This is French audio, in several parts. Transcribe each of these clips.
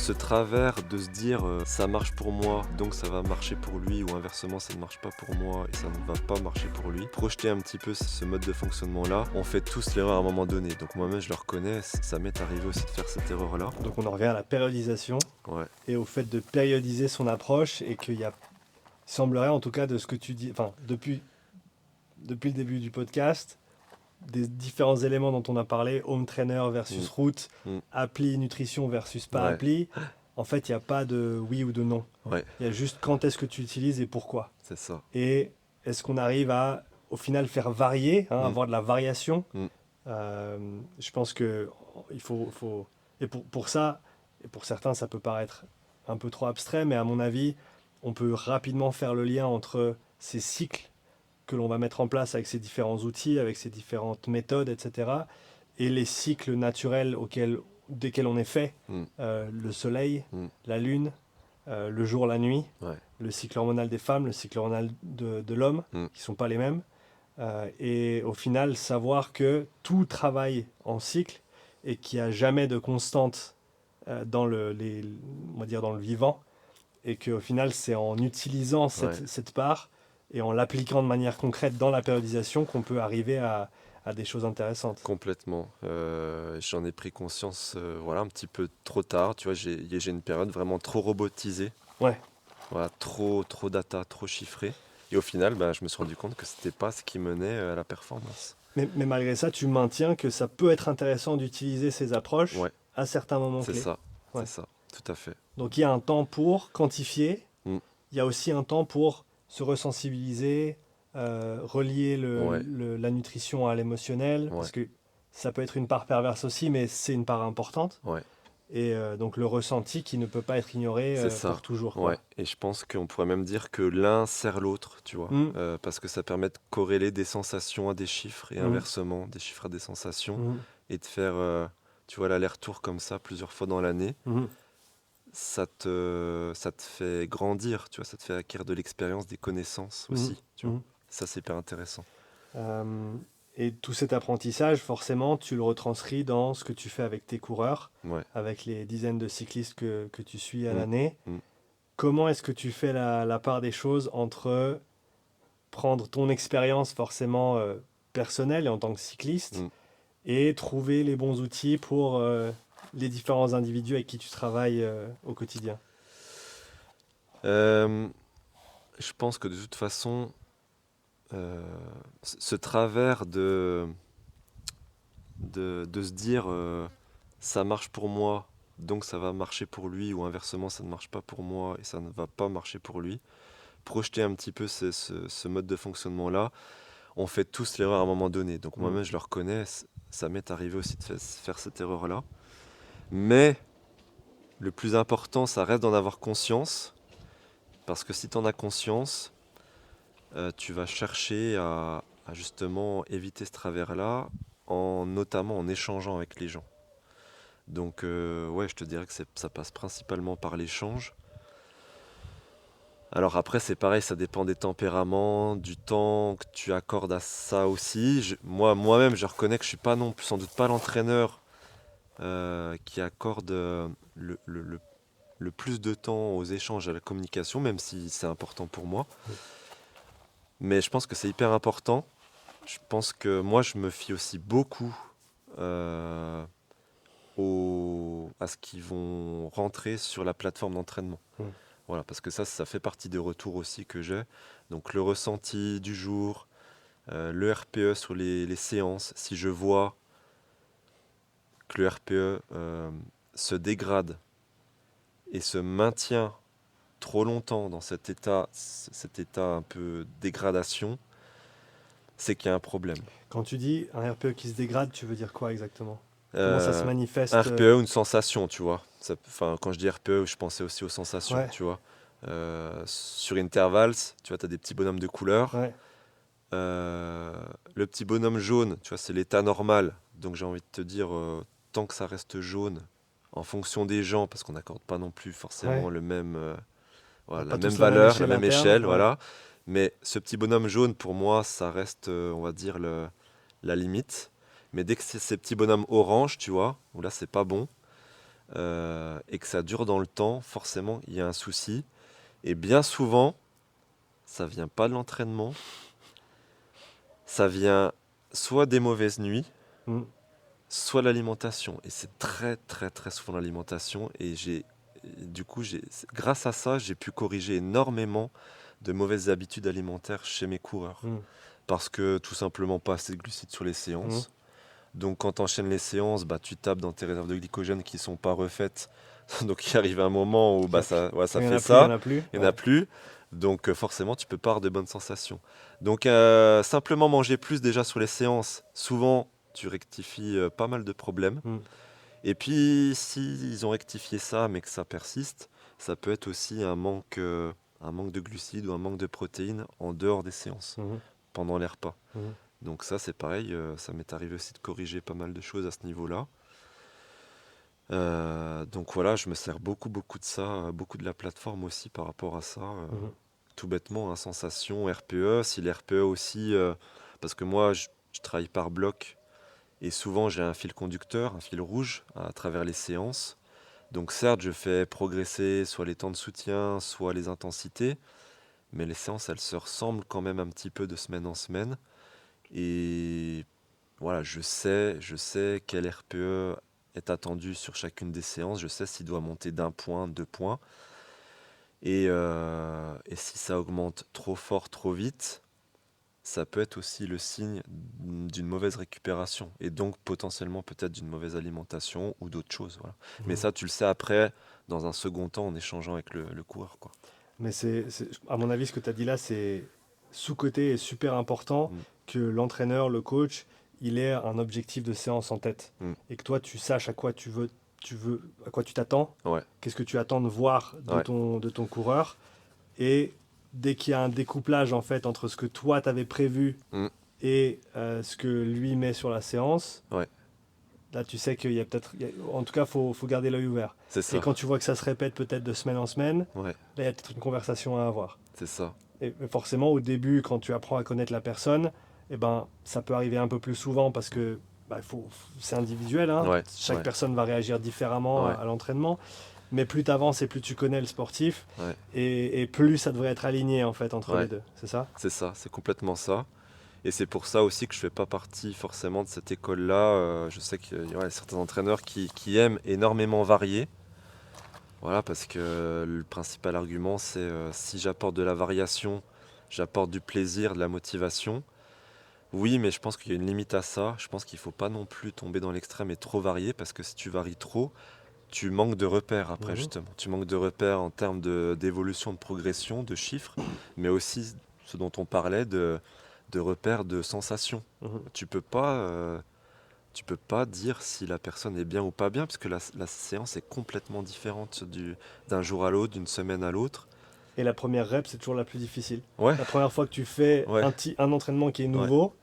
Ce travers de se dire ça marche pour moi, donc ça va marcher pour lui, ou inversement ça ne marche pas pour moi et ça ne va pas marcher pour lui. Projeter un petit peu ce mode de fonctionnement-là, on fait tous l'erreur à un moment donné. Donc moi-même je le reconnais, ça m'est arrivé aussi de faire cette erreur-là. Donc on en revient à la périodisation Ouais, et au fait de périodiser son approche et qu'il y a, il semblerait en tout cas de ce que tu dis, enfin depuis le début du podcast, des différents éléments dont on a parlé, home trainer versus route, Mm. appli nutrition versus pas Ouais. appli, en fait il n'y a pas de oui ou de non. ouais, Il y a juste quand est-ce que tu utilises et pourquoi. c'est ça. Et est-ce qu'on arrive à, au final, faire varier, avoir de la variation. Mm. Je pense que il faut... Et pour ça, et pour certains, ça peut paraître un peu trop abstrait, mais à mon avis, on peut rapidement faire le lien entre ces cycles que l'on va mettre en place avec ces différents outils, avec ces différentes méthodes, etc., et les cycles naturels desquels on est fait, Mm. le soleil, Mm. la lune, le jour, la nuit, Ouais. le cycle hormonal des femmes, le cycle hormonal de l'homme, qui ne sont pas les mêmes. Et au final, savoir que tout travaille en cycle et qu'il n'y a jamais de constante on va dire dans le vivant, et qu'au final, c'est en utilisant cette part et en l'appliquant de manière concrète dans la périodisation qu'on peut arriver à des choses intéressantes. Complètement. J'en ai pris conscience voilà, un petit peu trop tard. Tu vois, j'ai une période vraiment trop robotisée. Ouais. Voilà, trop data, trop chiffré. Et au final, je me suis rendu compte que c'était pas ce qui menait à la performance. Mais malgré ça, tu maintiens que ça peut être intéressant d'utiliser ces approches Ouais, à certains moments c'est clés. ça, Ouais. c'est ça, tout à fait. Donc il y a un temps pour quantifier, Mm. il y a aussi un temps pour se resensibiliser, relier Ouais. la nutrition à l'émotionnel, Ouais. parce que ça peut être une part perverse aussi, mais c'est une part importante. Ouais, Et donc le ressenti qui ne peut pas être ignoré c'est ça. pour toujours. Quoi. Ouais. Et je pense qu'on pourrait même dire que l'un sert l'autre, tu vois, Mm. parce que ça permet de corréler des sensations à des chiffres et Mm. inversement, des chiffres à des sensations, Mm. et de faire, tu vois, l'aller-retour comme ça plusieurs fois dans l'année. Mm. Ça te fait grandir, tu vois, ça te fait acquérir de l'expérience, des connaissances aussi, tu vois. Mm. Ça, c'est hyper intéressant. Et tout cet apprentissage, forcément, tu le retranscris dans ce que tu fais avec tes coureurs, Ouais. avec les dizaines de cyclistes que tu suis à Mm. l'année. Mm. Comment est-ce que tu fais la part des choses entre prendre ton expérience forcément personnelle et en tant que cycliste Mm. et trouver les bons outils pour les différents individus avec qui tu travailles au quotidien? Je pense que de toute façon, ce travers de se dire ça marche pour moi, donc ça va marcher pour lui, ou inversement ça ne marche pas pour moi et ça ne va pas marcher pour lui. Projeter un petit peu ce mode de fonctionnement-là, on fait tous l'erreur à un moment donné. Donc moi-même je le reconnais, ça m'est arrivé aussi de faire cette erreur-là. Mais le plus important, ça reste d'en avoir conscience, parce que si tu en as conscience, tu vas chercher à justement éviter ce travers-là, notamment en échangeant avec les gens. Donc ouais, je te dirais que ça passe principalement par l'échange. Alors après, c'est pareil, ça dépend des tempéraments, du temps que tu accordes à ça aussi. Moi-même, je reconnais que je suis pas non plus, sans doute pas l'entraîneur qui accorde le plus de temps aux échanges, à la communication, même si c'est important pour moi. Mais je pense que c'est hyper important. Je pense que moi, je me fie aussi beaucoup à ce qu'ils vont rentrer sur la plateforme d'entraînement. Voilà, parce que ça fait partie des retours aussi que j'ai. Donc le ressenti du jour, le RPE sur les séances. Si je vois que le RPE se dégrade et se maintient trop longtemps dans cet état un peu dégradation, c'est qu'il y a un problème. Quand tu dis un RPE qui se dégrade, tu veux dire quoi exactement? Comment ça se manifeste? Un RPE ou une sensation, tu vois. Quand je dis RPE, je pensais aussi aux sensations, Ouais. tu vois. Sur Intervals, tu vois, tu as des petits bonhommes de couleur. Ouais. Le petit bonhomme jaune, tu vois, c'est l'état normal. Donc j'ai envie de te dire, tant que ça reste jaune, en fonction des gens, parce qu'on n'accorde pas non plus forcément le même, Pas la même tous la même valeur, la échelle même interne, échelle, ouais. voilà. Mais ce petit bonhomme jaune, pour moi, ça reste, on va dire, la limite. Mais dès que c'est ces petits bonhommes orange, tu vois, où là, c'est pas bon, et que ça dure dans le temps, forcément, il y a un souci. Et bien souvent, ça vient pas de l'entraînement, ça vient soit des mauvaises nuits, Mm. soit l'alimentation. Et c'est très, très, très souvent l'alimentation. Grâce à ça, j'ai pu corriger énormément de mauvaises habitudes alimentaires chez mes coureurs. Mm. Parce que tout simplement pas assez de glucides sur les séances. Donc quand tu enchaînes les séances, bah, tu tapes dans tes réserves de glycogène qui ne sont pas refaites. Donc il arrive un moment où bah, ça Quand il y en fait a plus, il y en ça, a plus. il n'y en a Ouais. plus. Donc forcément, tu peux pas avoir de bonnes sensations. Donc simplement manger plus déjà sur les séances, souvent tu rectifies pas mal de problèmes. Mm. Et puis si ils ont rectifié ça mais que ça persiste, ça peut être aussi un manque de glucides ou un manque de protéines en dehors des séances, Mhm. pendant les repas. Mhm. Donc ça, c'est pareil, ça m'est arrivé aussi de corriger pas mal de choses à ce niveau-là. Donc voilà, je me sers beaucoup, beaucoup de ça, beaucoup de la plateforme aussi par rapport à ça. Mhm. Tout bêtement, hein, sensation, RPE, si les RPE aussi, parce que moi, je travaille par bloc et souvent j'ai un fil conducteur, un fil rouge à travers les séances. Donc certes, je fais progresser soit les temps de soutien, soit les intensités, mais les séances, elles se ressemblent quand même un petit peu de semaine en semaine. Et voilà, je sais quel RPE est attendu sur chacune des séances. Je sais s'il doit monter d'un point, 2 points. Et si ça augmente trop fort, trop vite, ça peut être aussi le signe d'une mauvaise récupération. Et donc potentiellement peut-être d'une mauvaise alimentation ou d'autres choses. Voilà. Mais Mhm. ça, tu le sais après, dans un second temps, en échangeant avec le coureur, quoi. Mais à mon avis, ce que tu as dit là, c'est sous-coté et super important Mm, que l'entraîneur, le coach, il ait un objectif de séance en tête. mm. Et que toi, tu saches à quoi à quoi tu t'attends, Ouais, qu'est-ce que tu attends de voir ouais, de ton coureur. Et dès qu'il y a un découplage en fait entre ce que toi t'avais prévu mm, et ce que lui met sur la séance, ouais, là tu sais qu'il y a peut-être, en tout cas, faut garder l'œil ouvert. c'est Et ça. quand tu vois que ça se répète peut-être de semaine en semaine, Ouais, là il y a peut-être une conversation à avoir. c'est ça. Et forcément, au début, quand tu apprends à connaître la personne, eh ben, ça peut arriver un peu plus souvent parce que bah, c'est individuel, hein. Ouais, Chaque ouais, personne va réagir différemment ouais, à l'entraînement. Mais plus tu avances et plus tu connais le sportif, ouais, et plus ça devrait être aligné en fait entre les ouais. deux. C'est ça? C'est ça, c'est complètement ça. Et c'est pour ça aussi que je fais pas partie forcément de cette école-là. Je sais qu'il y a certains entraîneurs qui aiment énormément varier. Voilà, parce que le principal argument, c'est si j'apporte de la variation, j'apporte du plaisir, de la motivation. Oui, mais je pense qu'il y a une limite à ça. Je pense qu'il faut pas non plus tomber dans l'extrême et trop varier, parce que si tu varies trop, tu manques de repères après, Mhm. justement. Tu manques de repères en termes d'évolution, de progression, de chiffres, mais aussi ce dont on parlait de repères de sensations. Mhm. Tu peux pas, euh, tu peux pas dire si la personne est bien ou pas bien, parce que la séance est complètement différente d'un jour à l'autre, d'une semaine à l'autre. Et la première rep, c'est toujours la plus difficile. Ouais, La première fois que tu fais ouais, un entraînement qui est ouais, nouveau,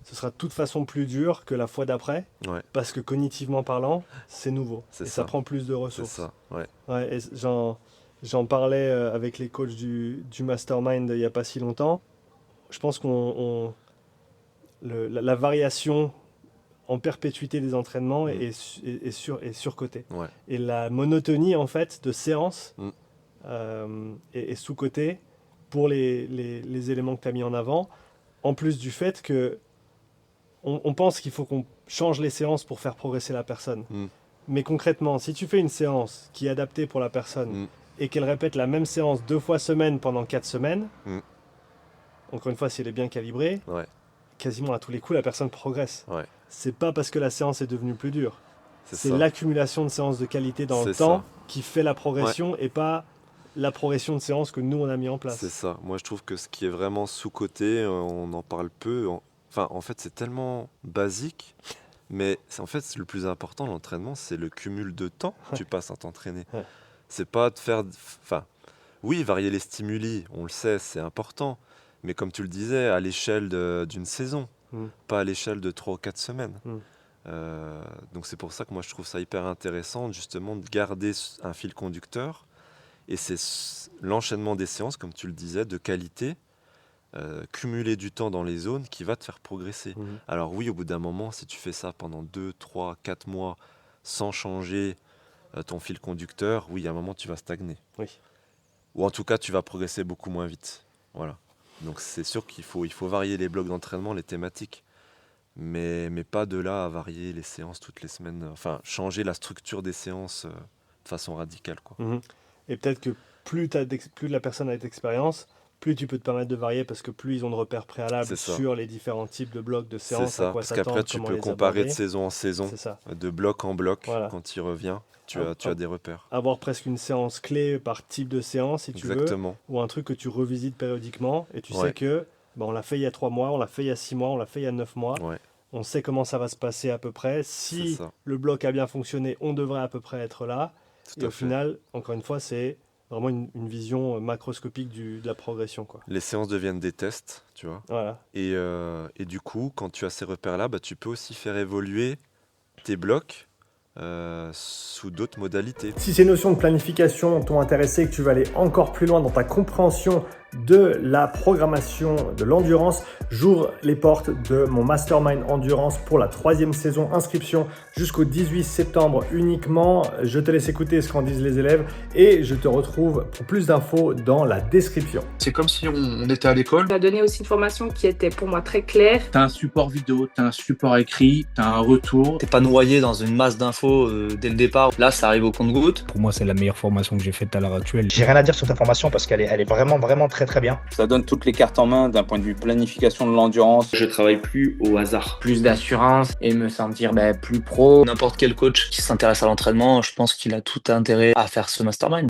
ce sera de toute façon plus dur que la fois d'après, ouais, parce que cognitivement parlant, c'est nouveau. c'est Et ça ça, prend plus de c'est ressources. ça, ouais. Ouais, et j'en parlais avec les coachs du mastermind il n'y a pas si longtemps. Je pense la variation en perpétuité des entraînements Mm, est surcotée. ouais, Et la monotonie en fait de séance mm, est sous-cotée pour les éléments que tu as mis en avant. En plus du fait que on pense qu'il faut qu'on change les séances pour faire progresser la personne. mm, Mais concrètement, si tu fais une séance qui est adaptée pour la personne mm, et qu'elle répète la même séance 2 fois semaine pendant 4 semaines, mm, encore une fois, si elle est bien calibrée, ouais, quasiment à tous les coups, la personne progresse. ouais, C'est pas parce que la séance est devenue plus dure. c'est C'est ça, l'accumulation de séances de qualité dans le c'est temps ça. qui fait la Ouais, progression et pas la progression de séances que nous on a mis en c'est place. ça. Moi, je trouve que ce qui est vraiment sous-coté, on en parle peu. Enfin, en fait, c'est tellement basique, mais en fait, le plus important, l'entraînement, c'est le cumul de temps que tu passes à t'entraîner. Ouais. C'est pas de faire. Enfin, oui, varier les stimuli, on le sait, c'est important. Mais comme tu le disais, à l'échelle d'une saison, Mm, pas à l'échelle de 3 ou 4 semaines. mm, Donc c'est pour ça que moi je trouve ça hyper intéressant justement de garder un fil conducteur. Et c'est l'enchaînement des séances, comme tu le disais, de qualité, cumuler du temps dans les zones qui va te faire progresser. mm. Alors oui, au bout d'un moment, si tu fais ça pendant 2, 3, 4 mois sans changer, ton fil conducteur, oui, à un moment, tu vas stagner. Oui. Ou en tout cas, tu vas progresser beaucoup moins vite. Voilà. Donc c'est sûr il faut varier les blocs d'entraînement, les thématiques. Mais pas de là à varier les séances toutes les semaines. Enfin, changer la structure des séances de façon radicale, quoi. Et peut-être que plus la personne a d'expérience, plus tu peux te permettre de varier parce que plus ils ont de repères préalables C'est ça. sur les différents types de blocs de C'est séances, à ça. quoi Parce s'attendre, qu'après, tu comment peux les comparer de aborder. saison en saison, C'est ça. de bloc en bloc. Voilà. Quand il revient, tu as des repères. Avoir presque une séance clé par type de séance, si tu veux, Exactement. ou un truc que tu revisites périodiquement et tu sais Ouais. que on l'a fait il y a 3 mois, on l'a fait il y a 6 mois, on l'a fait il y a 9 mois. Ouais, On sait comment ça va se passer à peu près. c'est Si ça. le bloc a bien fonctionné, on devrait à peu près être là. Tout Et à au fait. final, encore une fois, c'est vraiment une vision macroscopique de la progression, quoi. Les séances deviennent des tests, tu vois. Voilà. Et du coup, quand tu as ces repères-là, tu peux aussi faire évoluer tes blocs sous d'autres modalités. Si ces notions de planification t'ont intéressé et que tu veux aller encore plus loin dans ta compréhension de la programmation de l'endurance, j'ouvre les portes de mon Mastermind Endurance pour la 3e saison. Inscription jusqu'au 18 septembre uniquement. Je te laisse écouter ce qu'en disent les élèves et je te retrouve pour plus d'infos dans la description. C'est comme si on était à l'école. Tu as donné aussi une formation qui était pour moi très claire. Tu as un support vidéo, tu as un support écrit, tu as un retour. T'es pas noyé dans une masse d'infos dès le départ. Là, ça arrive au compte-gouttes. Pour moi, c'est la meilleure formation que j'ai faite à l'heure actuelle. J'ai rien à dire sur ta formation parce qu'elle est vraiment très bien. Ça donne toutes les cartes en main d'un point de vue planification de l'endurance. Je travaille plus au hasard. Plus d'assurance et me sentir plus pro. N'importe quel coach qui s'intéresse à l'entraînement, je pense qu'il a tout intérêt à faire ce mastermind.